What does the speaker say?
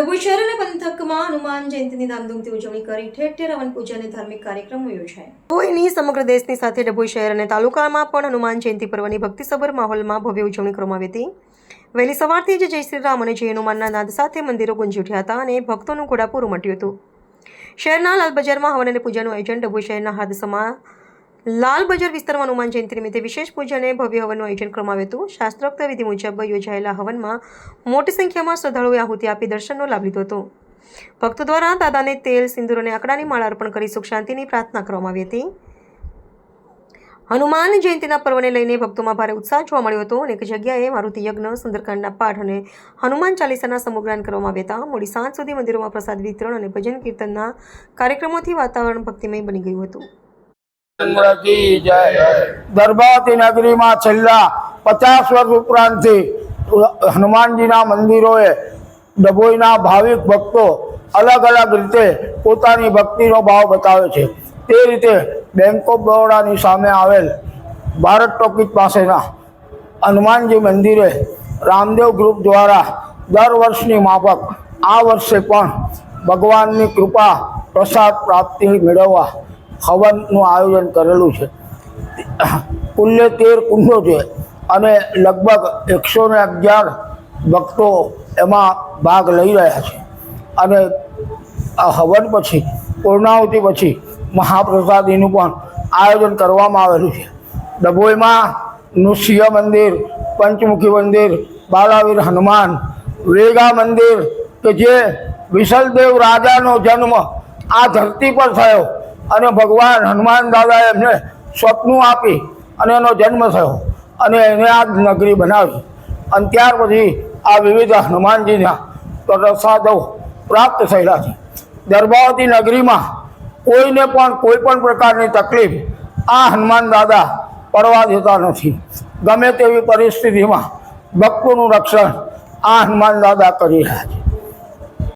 ડભોઈ શહેર અને પંથકમાં હનુમાન જયંતીની ધામધૂમથી ઉજવણી કરી ઠેર ઠેર હવન પૂજા અને ધાર્મિક કાર્યક્રમો યોજાયા. ડભોઈની સમગ્ર દેશની સાથે ડભોઈ શહેર અને તાલુકામાં પણ હનુમાન જયંતી પર્વની ભક્તિસભર માહોલમાં ભવ્ય ઉજવણી કરવામાં આવી હતી. વહેલી સવારથી જ જય શ્રી રામ અને જય હનુમાનના નાદ સાથે મંદિરો ગુંજી ઉઠ્યા હતા અને ભક્તોનું ઘોડાપૂર ઉમટ્યું હતું. શહેરના લાલ બજારમાં હવન અને પૂજાનું આયોજન. ડભોઈ શહેરના હાદસામાં લાલ બજાર વિસ્તારમાં હનુમાન જયંતિ નિમિત્તે વિશેષ પૂજા અને ભવ્ય હવનનું આયોજન કરવામાં આવ્યું હતું. શાસ્ત્રોક્ત વિધિ મુજબ યોજાયેલા હવનમાં મોટી સંખ્યામાં શ્રદ્ધાળુઓએ આહુતિ આપી દર્શનનો લાભ લીધો હતો. ભક્તો દ્વારા દાદાને તેલ, સિંદૂર અને આંકડાની માળા અર્પણ કરી સુખ શાંતિની પ્રાર્થના કરવામાં આવી હતી. હનુમાન જયંતિના પર્વને લઈને ભક્તોમાં ભારે ઉત્સાહ જોવા મળ્યો હતો. અનેક જગ્યાએ મારુતિ યજ્ઞ, સુંદરકાંડના પાઠ અને હનુમાન ચાલીસાના સમૂહગાન કરવામાં આવ્યા હતા. મોડી સાંજ સુધી મંદિરોમાં પ્રસાદ વિતરણ અને ભજન કીર્તનના કાર્યક્રમોથી વાતાવરણ ભક્તિમય બની ગયું હતું. દરબાતી નગરીમાં છેલ્લા 50 વર્ષ ઉપરાંતથી હનુમાનજીના મંદિરોએ ડભોઈના ભાવિક ભક્તો અલગ અલગ રીતે પોતાની ભક્તિનો ભાવ બતાવે છે. તે રીતે બેંક ઓફ બરોડાની સામે આવેલ ભારત ટોકીજ પાસેના હનુમાનજી મંદિરે રામદેવ ગ્રુપ દ્વારા દર વર્ષની માફક આ વર્ષે પણ ભગવાનની કૃપા પ્રસાદ પ્રાપ્તિ મેળવવા હવનનું આયોજન કરેલું છે. કુલ્લે 13 કુંડો છે અને લગભગ 111 ભક્તો એમાં ભાગ લઈ રહ્યા છે. અને આ હવન પછી પૂર્ણાહુતિ પછી મહાપ્રસાદીનું પણ આયોજન કરવામાં આવેલું છે. ડભોઈમાં નૃસિંહ મંદિર, પંચમુખી મંદિર, બાલાવીર હનુમાન, વેગા મંદિર કે જે વિશલદેવ રાજાનો જન્મ આ ધરતી પર થયો અને ભગવાન હનુમાન દાદાએ એમને સ્વપ્નું આપી અને એનો જન્મ થયો અને એને આ નગરી બનાવી અને ત્યાર પછી આ વિવિધ હનુમાનજીના પ્રસાદો પ્રાપ્ત થયેલા છે. દરબાવતી નગરીમાં કોઈને પણ કોઈ પણ પ્રકારની તકલીફ આ હનુમાન દાદા પડવા દેતા નથી. ગમે તેવી પરિસ્થિતિમાં ભક્તોનું રક્ષણ આ હનુમાન દાદા કરી રહ્યા છે.